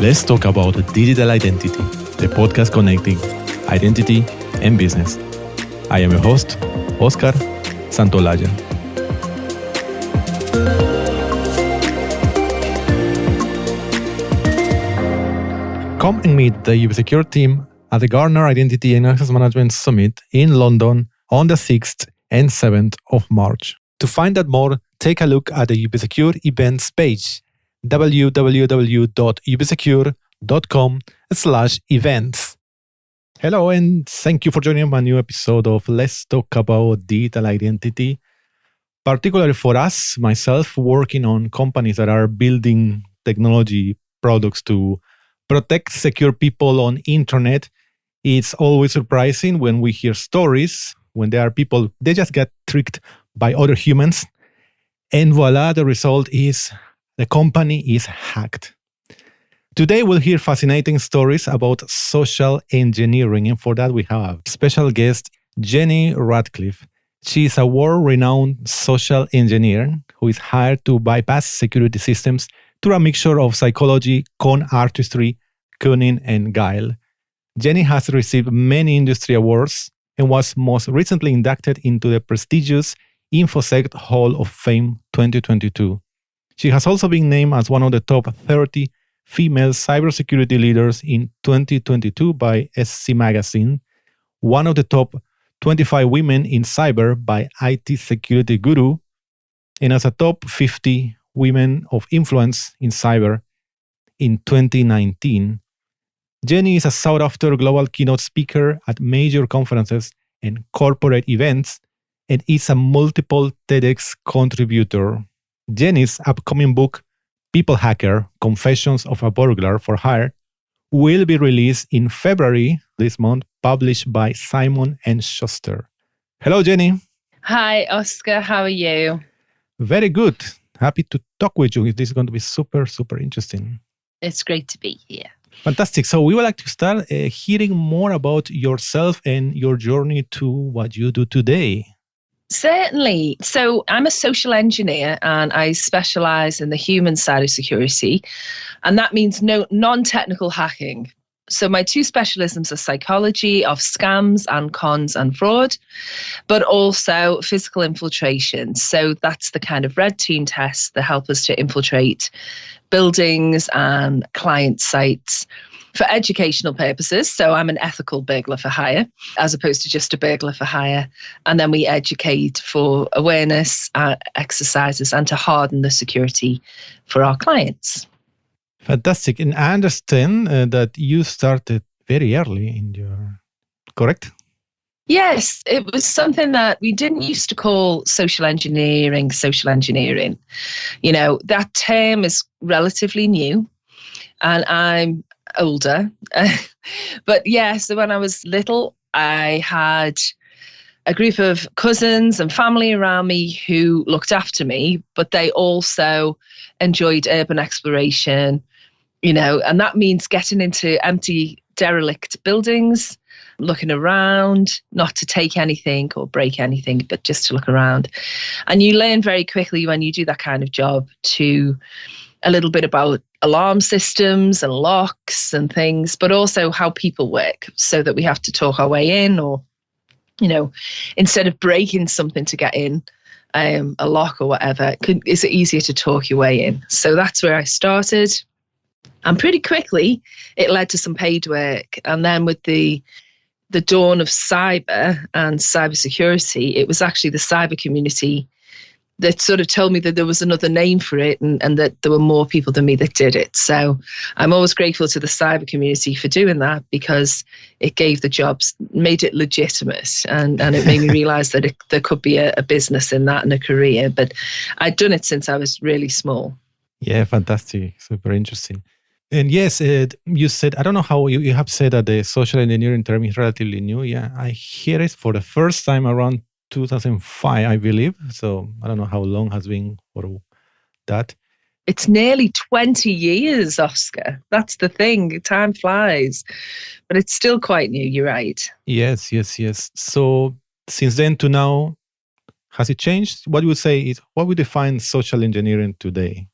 Let's talk about digital identity, the podcast connecting identity and business. I am your host, Oscar Santolaya. Come and meet the UbiSecure team at the Gartner Identity and Access Management Summit in London on the 6th and 7th of March. To find out more, take a look at the UbiSecure events page, www.ubisecure.com/events. Hello, and thank you for joining my new episode of Let's Talk About Digital Identity. Particularly for us, myself, working on companies that are building technology products to protect secure people on internet. It's always surprising when we hear stories, when there are people, they just get tricked by other humans. And voila, the result is the company is hacked. Today, we'll hear fascinating stories about social engineering. And for that, we have special guest, Jenny Radcliffe. She is a world-renowned social engineer who is hired to bypass security systems through a mixture of psychology, con artistry, cunning, and guile. Jenny has received many industry awards and was most recently inducted into the prestigious InfoSec Hall of Fame 2022. She has also been named as one of the top 30 female cybersecurity leaders in 2022 by SC Magazine, one of the top 25 women in cyber by IT Security Guru, and as a top 50 women of influence in cyber in 2019. Jenny is a sought-after global keynote speaker at major conferences and corporate events, and is a multiple TEDx contributor. Jenny's upcoming book, People Hacker: Confessions of a Burglar for Hire, will be released in February this month, published by Simon & Schuster. Hello, Jenny. Hi, Oscar. How are you? Very good. Happy to talk with you. This is going to be super, super interesting. It's great to be here. Fantastic. So we would like to start hearing more about yourself and your journey to what you do today. Certainly. So I'm a social engineer and I specialize in the human side of security. And that means no non-technical hacking. So my two specialisms are psychology of scams and cons and fraud, but also physical infiltration. So that's the kind of red team tests that help us to infiltrate buildings and client sites for educational purposes. So I'm an ethical burglar for hire, as opposed to just a burglar for hire. And then we educate for awareness exercises and to harden the security for our clients. Fantastic. And I understand that you started very early in your, correct? Yes, it was something that we didn't used to call social engineering. You know, that term is relatively new and I'm older. But yeah, so when I was little, I had a group of cousins and family around me who looked after me, but they also enjoyed urban exploration, you know, and that means getting into empty, derelict buildings, looking around, not to take anything or break anything, but just to look around. And you learn very quickly when you do that kind of job to a little bit about alarm systems and locks and things, but also how people work, so that we have to talk our way in, or, you know, instead of breaking something to get in, a lock or whatever, is it easier to talk your way in? So that's where I started. And pretty quickly, it led to some paid work. And then with the dawn of cyber and cybersecurity, it was actually the cyber community that sort of told me that there was another name for it, and that there were more people than me that did it. So I'm always grateful to the cyber community for doing that, because it gave the jobs, made it legitimate, and it made me realize that there could be a business in that and a career. But I'd done it since I was really small. Yeah, fantastic. Super interesting. And yes, you said, I don't know how you have said that the social engineering term is relatively new. Yeah, I hear it for the first time around 2005, I believe. So I don't know how long has been for that. It's nearly 20 years, Oscar. That's the thing. Time flies. But it's still quite new, you're right. Yes. So since then to now, has it changed? What would you say is, what would define social engineering today?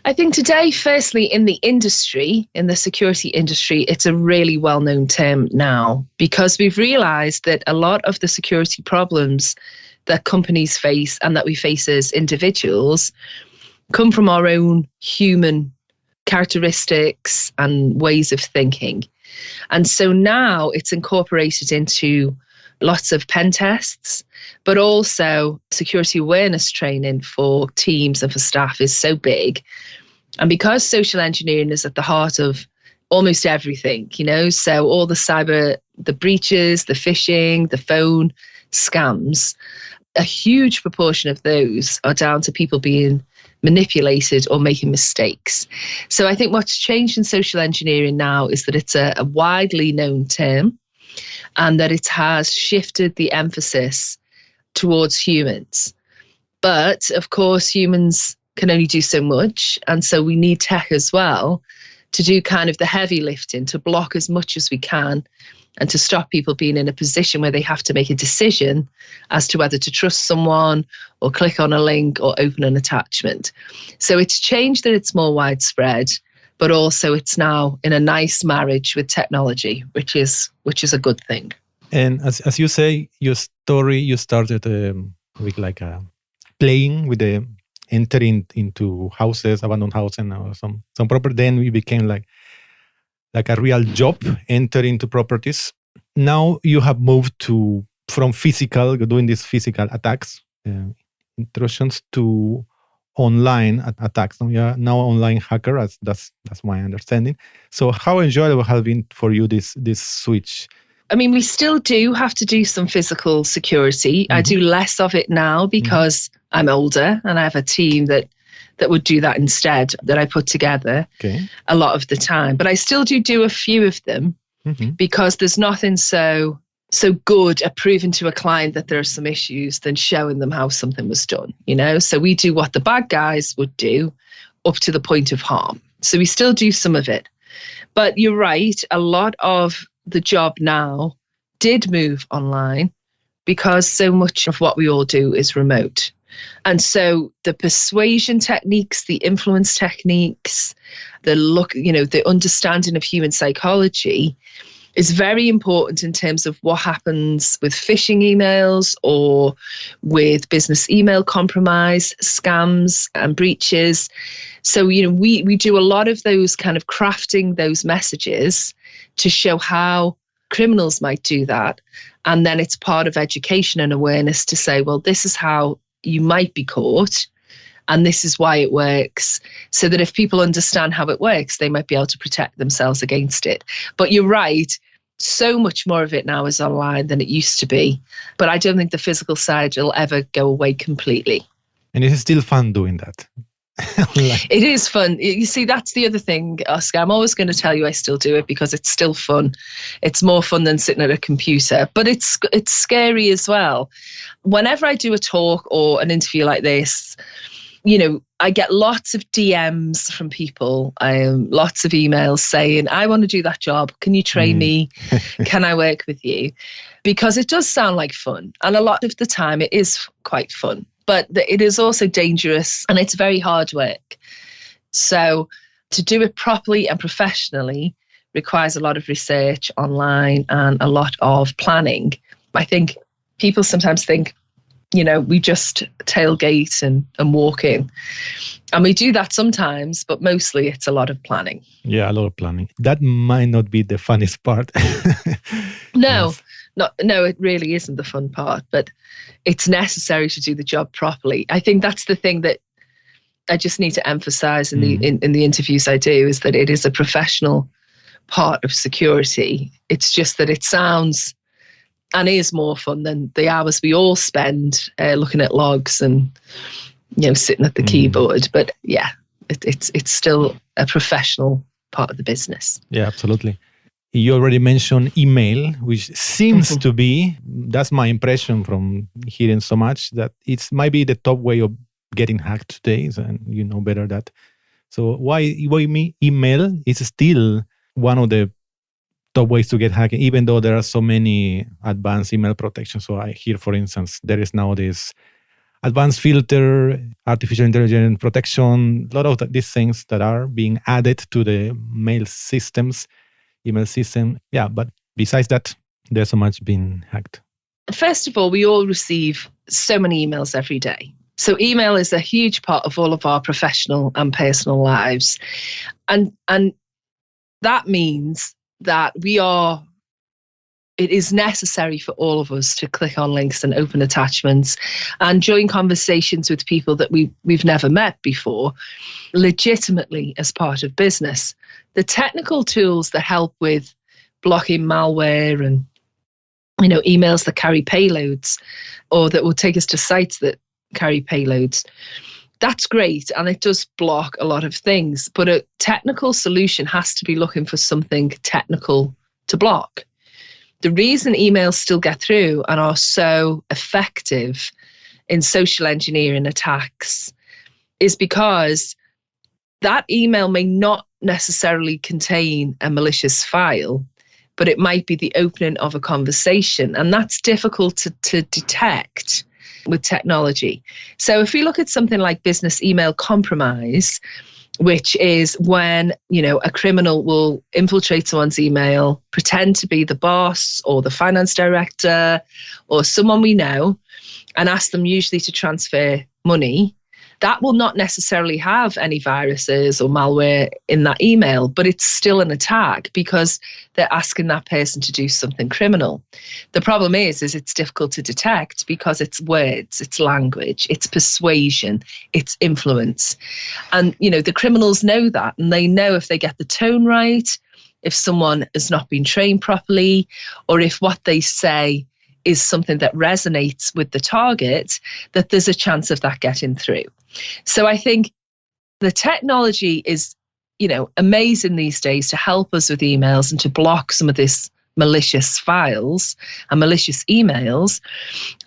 I think today, firstly, in the industry, in the security industry, it's a really well-known term now because we've realized that a lot of the security problems that companies face and that we face as individuals come from our own human characteristics and ways of thinking. And so now it's incorporated into lots of pen tests, but also security awareness training for teams and for staff is so big. And because social engineering is at the heart of almost everything, so all the cyber, the breaches, the phishing, the phone scams, a huge proportion of those are down to people being manipulated or making mistakes. So I think what's changed in social engineering now is that it's a widely known term and that it has shifted the emphasis towards humans. But of course, humans can only do so much. And so we need tech as well to do kind of the heavy lifting, to block as much as we can and to stop people being in a position where they have to make a decision as to whether to trust someone or click on a link or open an attachment. So it's changed that it's more widespread, but also it's now in a nice marriage with technology, which is a good thing. And as you say, your story, you started with playing with the entering into houses, abandoned houses, or some property. Then we became like a real job, enter into properties. Now you have moved from physical, doing these physical attacks, intrusions, to online attacks. Now you're now online hacker, that's my understanding. So how enjoyable has been for you this switch? I mean, we still do have to do some physical security. Mm-hmm. I do less of it now because I'm older and I have a team that would do that instead, that I put together a lot of the time. But I still do a few of them because there's nothing so good at proving to a client that there are some issues than showing them how something was done, So we do what the bad guys would do up to the point of harm. So we still do some of it. But you're right, a lot of the job now did move online because so much of what we all do is remote. And so the persuasion techniques, the influence techniques, the understanding of human psychology is very important in terms of what happens with phishing emails or with business email compromise, scams and breaches. So, we do a lot of those kind of crafting those messages to show how criminals might do that. And then it's part of education and awareness to say, well, this is how you might be caught and this is why it works, so that if people understand how it works, they might be able to protect themselves against it. But you're right, so much more of it now is online than it used to be. But I don't think the physical side will ever go away completely. And it is still fun doing that. It is fun. You see, that's the other thing, Oscar. I'm always going to tell you I still do it because it's still fun. It's more fun than sitting at a computer, but it's scary as well. Whenever I do a talk or an interview like this, I get lots of DMs from people, lots of emails saying, I want to do that job. Can you train me? Can I work with you? Because it does sound like fun. And a lot of the time it is quite fun. But it is also dangerous and it's very hard work. So to do it properly and professionally requires a lot of research online and a lot of planning. I think people sometimes think, we just tailgate and walk in. And we do that sometimes, but mostly it's a lot of planning. Yeah, a lot of planning. That might not be the funniest part. No. No, it really isn't the fun part, but it's necessary to do the job properly. I think that's the thing that I just need to emphasize in the interviews I do, is that it is a professional part of security. It's just that it sounds and is more fun than the hours we all spend looking at logs and sitting at the keyboard. But yeah, it's still a professional part of the business. Yeah, absolutely. You already mentioned email, which seems to be, that's my impression from hearing so much, that it might be the top way of getting hacked today, and you know better that. So why email is still one of the top ways to get hacked, even though there are so many advanced email protections. So I hear, for instance, there is now this advanced filter, artificial intelligence protection, a lot of these things that are being added to the mail systems, email system. Yeah, but besides that, there's so much being hacked. First of all, we all receive so many emails every day. So email is a huge part of all of our professional and personal lives. And that means that it is necessary for all of us to click on links and open attachments and join conversations with people that we've never met before, legitimately as part of business. The technical tools that help with blocking malware and emails that carry payloads or that will take us to sites that carry payloads, that's great, and it does block a lot of things. But a technical solution has to be looking for something technical to block. The reason emails still get through and are so effective in social engineering attacks is because that email may not necessarily contain a malicious file, but it might be the opening of a conversation. And that's difficult to detect with technology. So if we look at something like business email compromise, which is when, a criminal will infiltrate someone's email, pretend to be the boss or the finance director or someone we know, and ask them usually to transfer money, that will not necessarily have any viruses or malware in that email, but it's still an attack because they're asking that person to do something criminal. The problem is it's difficult to detect because it's words, it's language, it's persuasion, it's influence. And, the criminals know that, and they know if they get the tone right, if someone has not been trained properly, or if what they say is something that resonates with the target, that there's a chance of that getting through. So I think the technology is, amazing these days to help us with emails and to block some of this malicious files and malicious emails.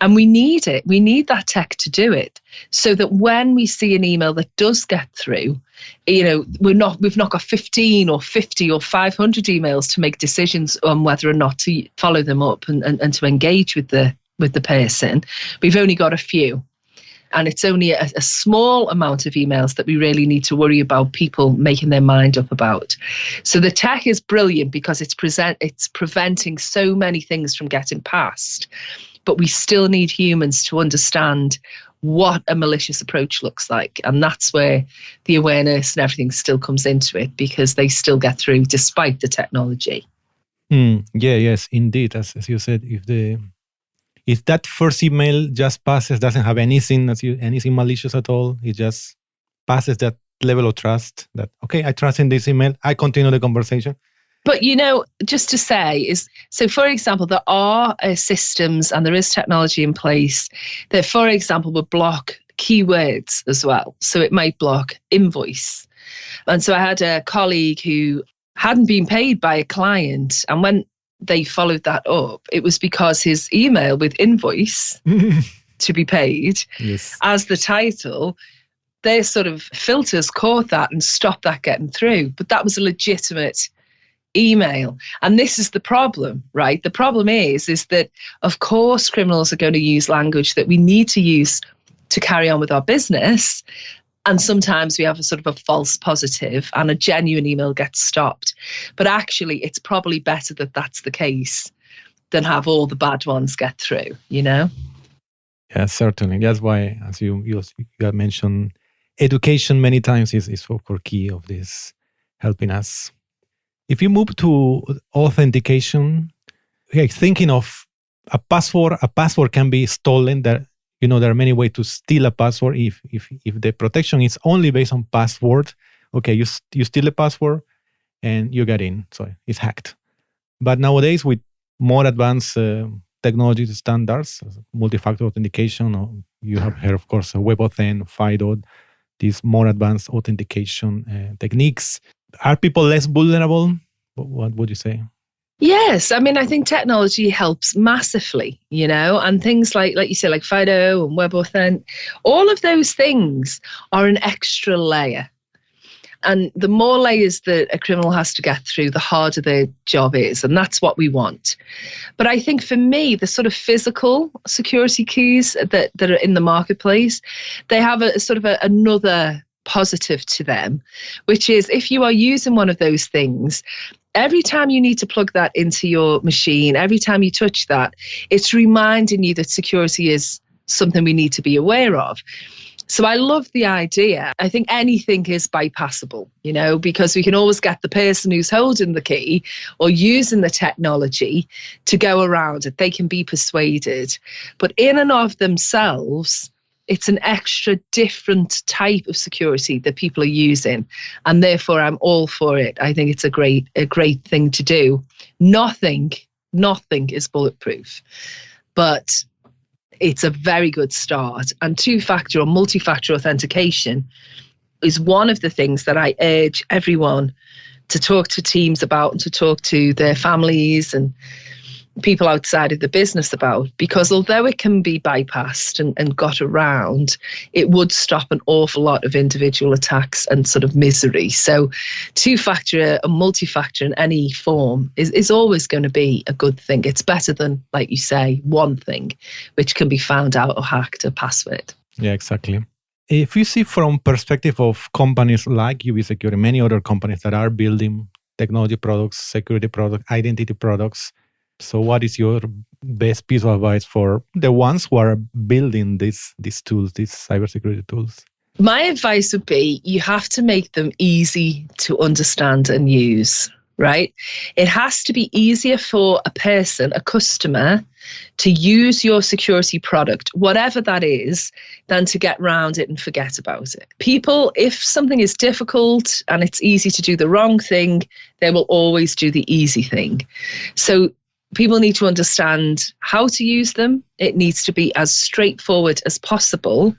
And we need it. We need that tech to do it so that when we see an email that does get through, we've not got 15 or 50 or 500 emails to make decisions on whether or not to follow them up and to engage with the person. We've only got a few. And it's only a small amount of emails that we really need to worry about people making their mind up about. So the tech is brilliant because it's preventing so many things from getting past. But we still need humans to understand what a malicious approach looks like. And that's where the awareness and everything still comes into it, because they still get through despite the technology. Yes, indeed. As you said, if that first email just passes, doesn't have anything malicious at all, it just passes that level of trust that, okay, I trust in this email, I continue the conversation. But, just to say so for example, there are systems and there is technology in place that, for example, would block keywords as well. So it might block invoice. And so I had a colleague who hadn't been paid by a client, and when they followed that up, it was because his email with invoice to be paid as the title, their sort of filters caught that and stopped that getting through. But that was a legitimate email. And this is the problem, right? The problem is that, of course, criminals are going to use language that we need to use to carry on with our business. And sometimes we have a sort of a false positive and a genuine email gets stopped. But actually, it's probably better that that's the case than have all the bad ones get through, Yeah, certainly. That's why, as you have mentioned, education many times is for key of this, helping us. If you move to authentication, thinking of a password can be stolen. There are many ways to steal a password. If the protection is only based on password, okay, you steal a password and you get in, so it's hacked. But nowadays, with more advanced technology standards, multi-factor authentication, or you have heard, of course, WebAuthn, FIDO, these more advanced authentication techniques. Are people less vulnerable? What would you say? Yes, I mean, I think technology helps massively, and things like you say, like FIDO and WebAuthn, all of those things are an extra layer. And the more layers that a criminal has to get through, the harder their job is. And that's what we want. But I think for me, the sort of physical security keys that are in the marketplace, they have a sort of another positive to them, which is if you are using one of those things, every time you need to plug that into your machine, every time you touch that, it's reminding you that security is something we need to be aware of. So I love the idea. I think anything is bypassable, because we can always get the person who's holding the key or using the technology to go around it. They can be persuaded. But in and of themselves, it's an extra different type of security that people are using. And therefore, I'm all for it. I think it's a great thing to do. Nothing is bulletproof. But it's a very good start. And two-factor or multi-factor authentication is one of the things that I urge everyone to talk to teams about and to talk to their families and people outside of the business about, because although it can be bypassed and got around, it would stop an awful lot of individual attacks and sort of misery. So two-factor and multi-factor in any form is always going to be a good thing. It's better than, like you say, one thing, which can be found out or hacked, a password. Yeah, exactly. If you see from perspective of companies like UB Security, many other companies that are building technology products, security products, identity products, so what is your best piece of advice for the ones who are building these tools, these cybersecurity tools? My advice would be you have to make them easy to understand and use, right? It has to be easier for a person, a customer, to use your security product, whatever that is, than to get round it and forget about it. People, if something is difficult and it's easy to do the wrong thing, they will always do the easy thing. So people need to understand how to use them. It needs to be as straightforward as possible.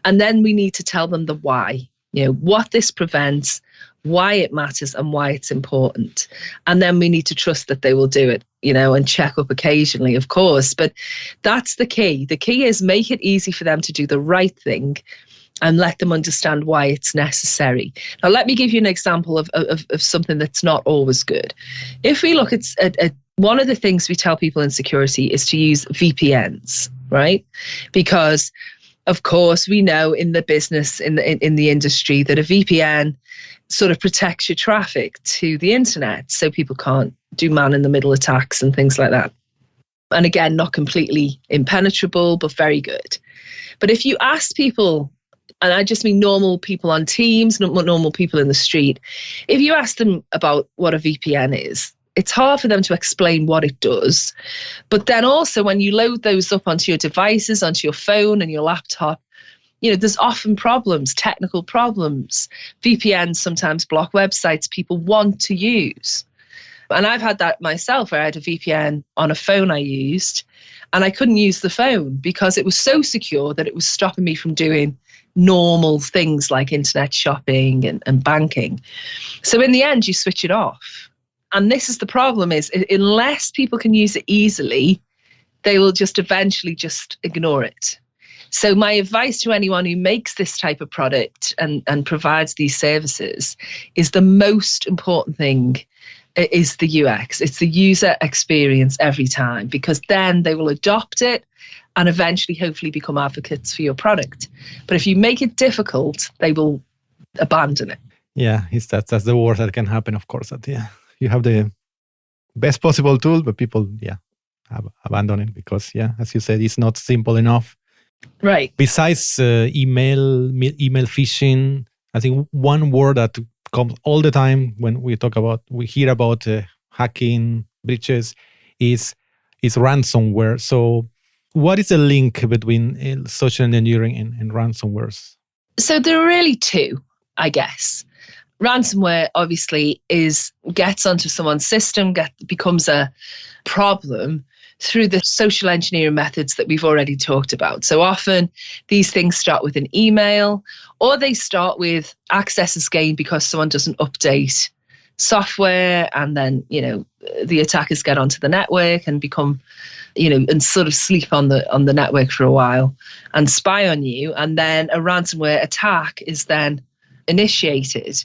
And then we need to tell them the why, what this prevents, why it matters and why it's important. And then we need to trust that they will do it, and check up occasionally, of course. But that's the key. The key is make it easy for them to do the right thing and let them understand why it's necessary. Now, let me give you an example of something that's not always good. If we look at one of the things we tell people in security is to use VPNs, right? Because, of course, we know in the business, in the industry, that a VPN sort of protects your traffic to the internet, so people can't do man-in-the-middle attacks and things like that. And again, not completely impenetrable, but very good. But if you ask people, and I just mean normal people on Teams, not normal people in the street, if you ask them about what a VPN is, it's hard for them to explain what it does. But then also when you load those up onto your devices, onto your phone and your laptop, there's often problems, technical problems. VPNs sometimes block websites people want to use. And I've had that myself, where I had a VPN on a phone I used and I couldn't use the phone because it was so secure that it was stopping me from doing normal things like internet shopping and banking. So in the end, you switch it off. And this is the problem, is unless people can use it easily, they will just eventually just ignore it. So my advice to anyone who makes this type of product and provides these services is the most important thing is the UX. It's the user experience every time, because then they will adopt it and eventually hopefully become advocates for your product. But if you make it difficult, they will abandon it. Yeah, that's the worst that can happen, of course. You have the best possible tool, but people, abandon it because, as you said, it's not simple enough. Right. Besides email phishing, I think one word that comes all the time when we hear about hacking breaches is ransomware. So what is the link between social engineering and ransomwares? So there are really two, I guess. Ransomware obviously gets onto someone's system, becomes a problem through the social engineering methods that we've already talked about. So often these things start with an email, or they start with access is gained because someone doesn't update software, and then the attackers get onto the network and become and sort of sleep on the network for a while and spy on you, and then a ransomware attack is then initiated.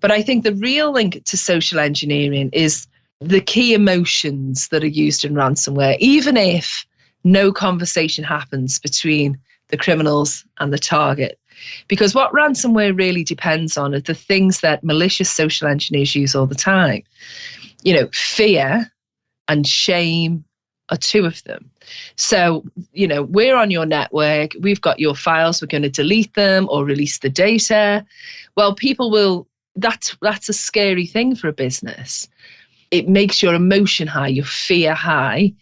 But I think the real link to social engineering is the key emotions that are used in ransomware, even if no conversation happens between the criminals and the target. Because what ransomware really depends on are the things that malicious social engineers use all the time. Fear and shame are two of them. So, we're on your network, we've got your files, we're going to delete them or release the data. Well, people will, that's a scary thing for a business. It makes your emotion high, your fear high.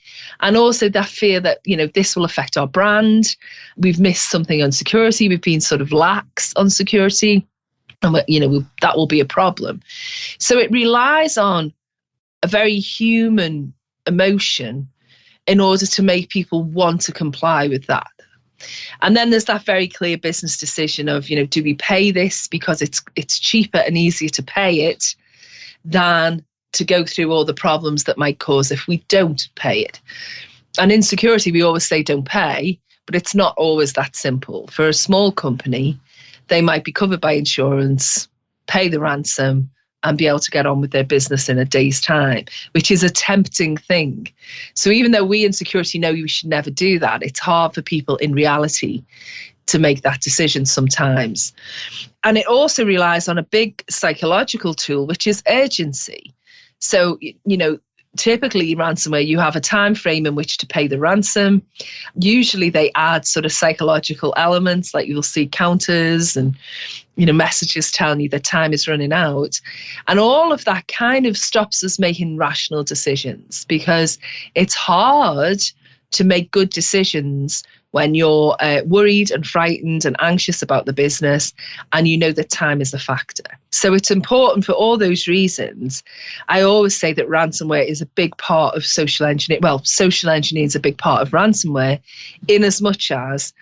And also that fear that, this will affect our brand. We've missed something on security. We've been sort of lax on security. And, that will be a problem. So it relies on a very human emotion in order to make people want to comply with that. And then there's that very clear business decision of, do we pay this because it's cheaper and easier to pay it than to go through all the problems that might cause if we don't pay it. And in security, we always say don't pay, but it's not always that simple. For a small company, they might be covered by insurance, pay the ransom, and be able to get on with their business in a day's time, which is a tempting thing. So even though we in security know you should never do that, it's hard for people in reality to make that decision sometimes. And it also relies on a big psychological tool, which is urgency. So, typically ransomware, you have a time frame in which to pay the ransom. Usually they add sort of psychological elements, like you'll see counters and, messages telling you that time is running out. And all of that kind of stops us making rational decisions, because it's hard to make good decisions when you're worried and frightened and anxious about the business and that time is a factor. So it's important for all those reasons. I always say that ransomware is a big part of social engineering. Well, social engineering is a big part of ransomware, in as much as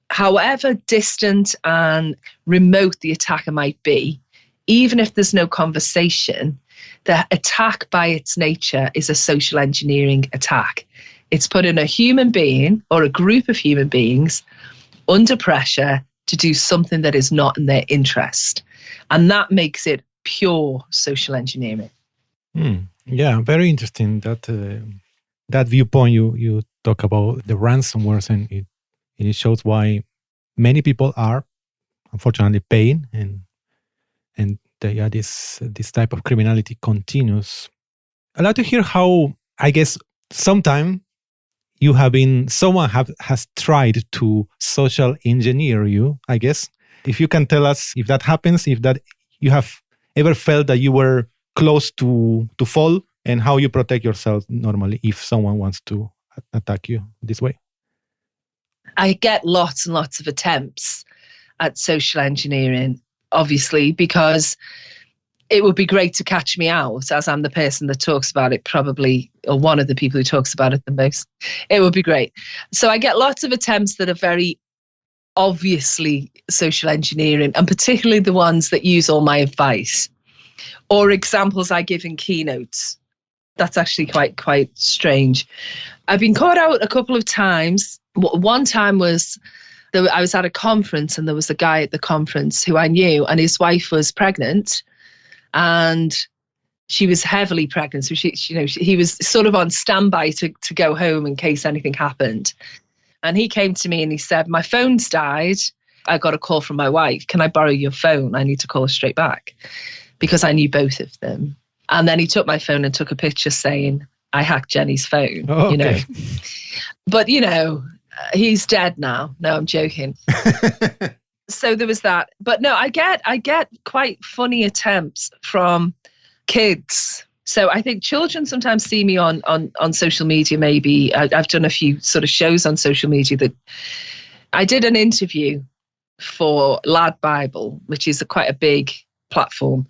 however distant and remote the attacker might be, even if there's no conversation, the attack by its nature is a social engineering attack. It's putting a human being or a group of human beings under pressure to do something that is not in their interest. And that makes it pure social engineering. Yeah, very interesting that viewpoint you talk about the ransomware, and it shows why many people are unfortunately paying, and this type of criminality continues. I'd like to hear how, I guess, sometime someone has tried to social engineer you, I guess. If you can tell us if that happens, if that you have ever felt that you were close to fall, and how you protect yourself normally if someone wants to attack you this way. I get lots and lots of attempts at social engineering, obviously, because it would be great to catch me out, as I'm the person that talks about it probably, or one of the people who talks about it the most. It would be great. So I get lots of attempts that are very obviously social engineering, and particularly the ones that use all my advice or examples I give in keynotes. That's actually quite strange. I've been caught out a couple of times. One time was I was at a conference, and there was a guy at the conference who I knew, and his wife was pregnant. And she was heavily pregnant. So he was sort of on standby to go home in case anything happened. And he came to me and he said, my phone's died. I got a call from my wife. Can I borrow your phone? I need to call her straight back, because I knew both of them. And then he took my phone and took a picture saying, I hacked Jenny's phone, Oh, okay. But, he's dead now. No, I'm joking. So there was that. But no, I get quite funny attempts from kids. So I think children sometimes see me on social media. Maybe I've done a few sort of shows on social media. That I did an interview for Lad Bible, which is quite a big platform.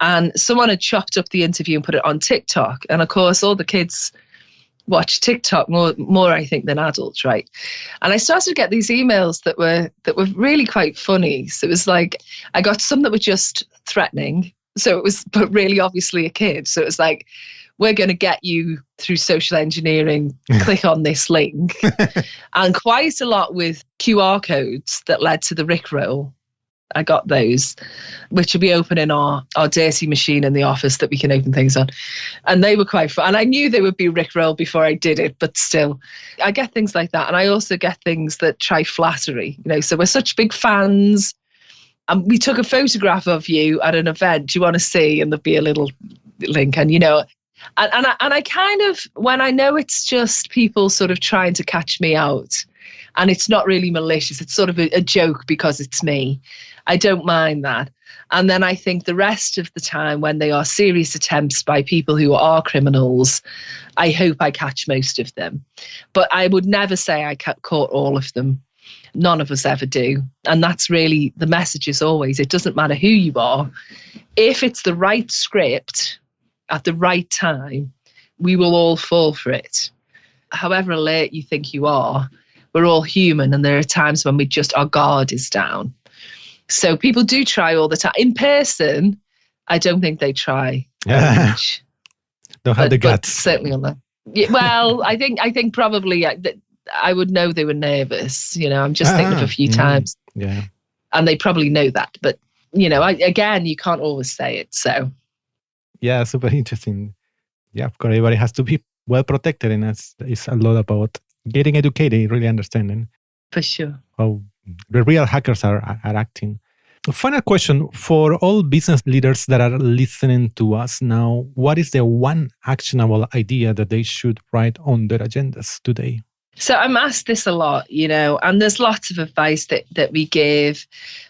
And someone had chopped up the interview and put it on TikTok. And of course, all the kids watch TikTok more, I think, than adults, right? And I started to get these emails that were really quite funny. So it was like, I got some that were just threatening. So it was, but really obviously a kid. So it was like, we're going to get you through social engineering, click on this link. And quite a lot with QR codes that led to the Rickroll. I got those, which will be opening our dirty machine in the office that we can open things on. And they were quite fun. And I knew they would be rickrolled before I did it, but still, I get things like that. And I also get things that try flattery, so we're such big fans. And we took a photograph of you at an event. Do you want to see? And there'll be a little link. And, and I kind of, when I know it's just people sort of trying to catch me out, and it's not really malicious, it's sort of a joke because it's me, I don't mind that. And then I think the rest of the time, when they are serious attempts by people who are criminals, I hope I catch most of them. But I would never say I caught all of them. None of us ever do. And that's really the message is always, it doesn't matter who you are. If it's the right script at the right time, we will all fall for it. However alert you think you are, we're all human, and there are times when our guard is down. So people do try all the time. In person, I don't think they try very much. Don't have the guts. Certainly on that. Yeah, well, I think probably I would know they were nervous. I'm just thinking of a few times. Yeah. And they probably know that. But, again, you can't always say it. So. Yeah, super interesting. Yeah, of course, everybody has to be well protected. And it's a lot about getting educated, really understanding. For sure. How the real hackers are acting. Final question for all business leaders that are listening to us now. What is the one actionable idea that they should write on their agendas today? So I'm asked this a lot, and there's lots of advice that we give.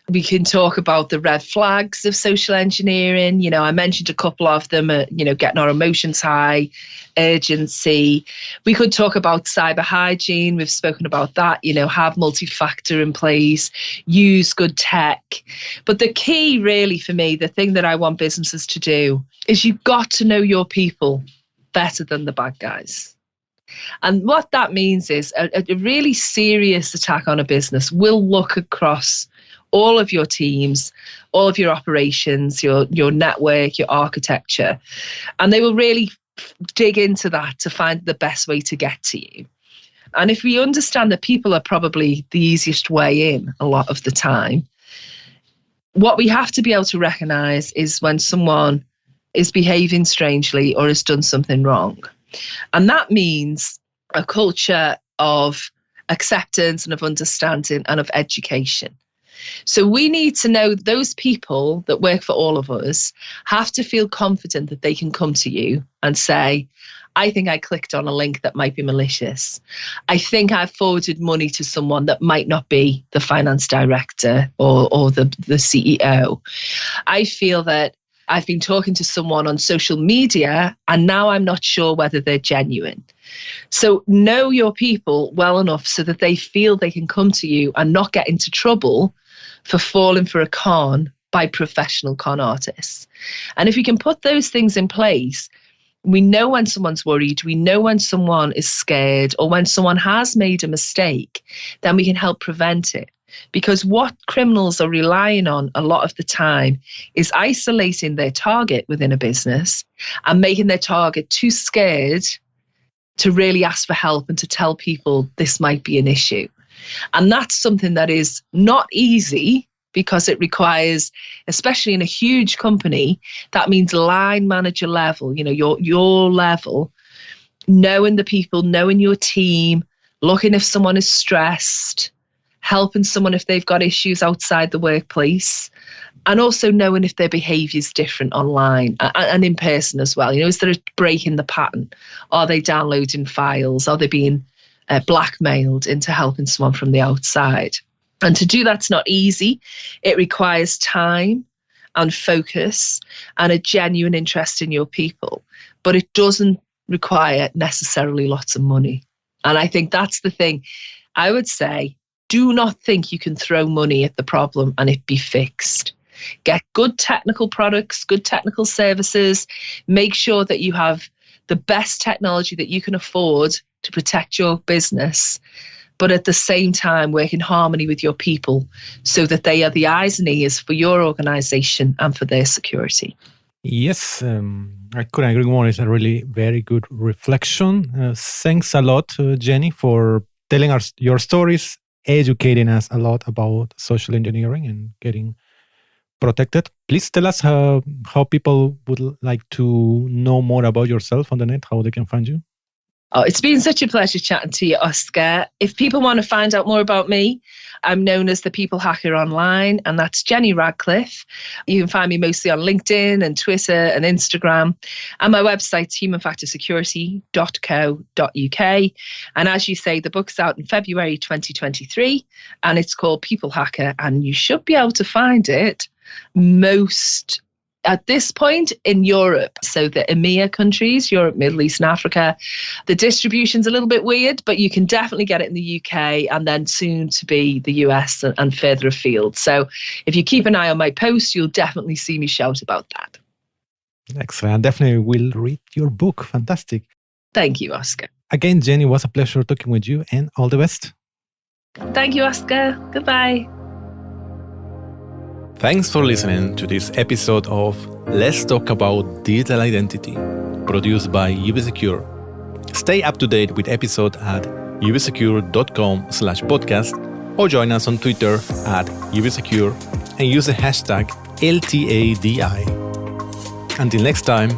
We can talk about the red flags of social engineering. I mentioned a couple of them, getting our emotions high, urgency. We could talk about cyber hygiene. We've spoken about that, have multi-factor in place, use good tech. But the key really for me, the thing that I want businesses to do is you've got to know your people better than the bad guys. And what that means is a really serious attack on a business will look across all of your teams, all of your operations, your network, your architecture, and they will really dig into that to find the best way to get to you. And if we understand that people are probably the easiest way in a lot of the time, what we have to be able to recognize is when someone is behaving strangely or has done something wrong. And that means a culture of acceptance and of understanding and of education. So we need to know those people that work for all of us have to feel confident that they can come to you and say, I think I clicked on a link that might be malicious. I think I've forwarded money to someone that might not be the finance director or the CEO. I feel that I've been talking to someone on social media and now I'm not sure whether they're genuine. So know your people well enough so that they feel they can come to you and not get into trouble for falling for a con by professional con artists. And if we can put those things in place, we know when someone's worried, we know when someone is scared or when someone has made a mistake, then we can help prevent it. Because what criminals are relying on a lot of the time is isolating their target within a business and making their target too scared to really ask for help and to tell people this might be an issue. And that's something that is not easy because it requires, especially in a huge company, that means line manager level, your level, knowing the people, knowing your team, looking if someone is stressed, helping someone if they've got issues outside the workplace, and also knowing if their behaviour is different online and in person as well. Is there a break in the pattern? Are they downloading files? Are they being blackmailed into helping someone from the outside? And to do that's not easy. It requires time and focus and a genuine interest in your people. But it doesn't require necessarily lots of money. And I think that's the thing. I would say, do not think you can throw money at the problem and it be fixed. Get good technical products, good technical services. Make sure that you have the best technology that you can afford to protect your business, but at the same time work in harmony with your people so that they are the eyes and ears for your organization and for their security. Yes, I couldn't agree more. It's a really very good reflection. Thanks a lot, Jenny, for telling us your stories, educating us a lot about social engineering and getting protected. Please tell us how people would like to know more about yourself on the net, how they can find you. Oh, it's been such a pleasure chatting to you, Oscar. If people want to find out more about me, I'm known as the People Hacker online, and that's Jenny Radcliffe. You can find me mostly on LinkedIn and Twitter and Instagram. And my website's humanfactorsecurity.co.uk. And as you say, the book's out in February 2023, and it's called People Hacker, and you should be able to find it most at this point in Europe. So the EMEA countries, Europe, Middle East and Africa, the distribution's a little bit weird, but you can definitely get it in the UK and then soon to be the US and further afield. So if you keep an eye on my post, you'll definitely see me shout about that. Excellent. Definitely will read your book. Fantastic. Thank you, Oscar. Again, Jenny, it was a pleasure talking with you and all the best. Thank you, Oscar. Goodbye. Thanks for listening to this episode of Let's Talk About Digital Identity, produced by UBSecure. Stay up to date with episodes at ubsecure.com/podcast or join us on Twitter at ubsecure and use the hashtag LTADI. Until next time,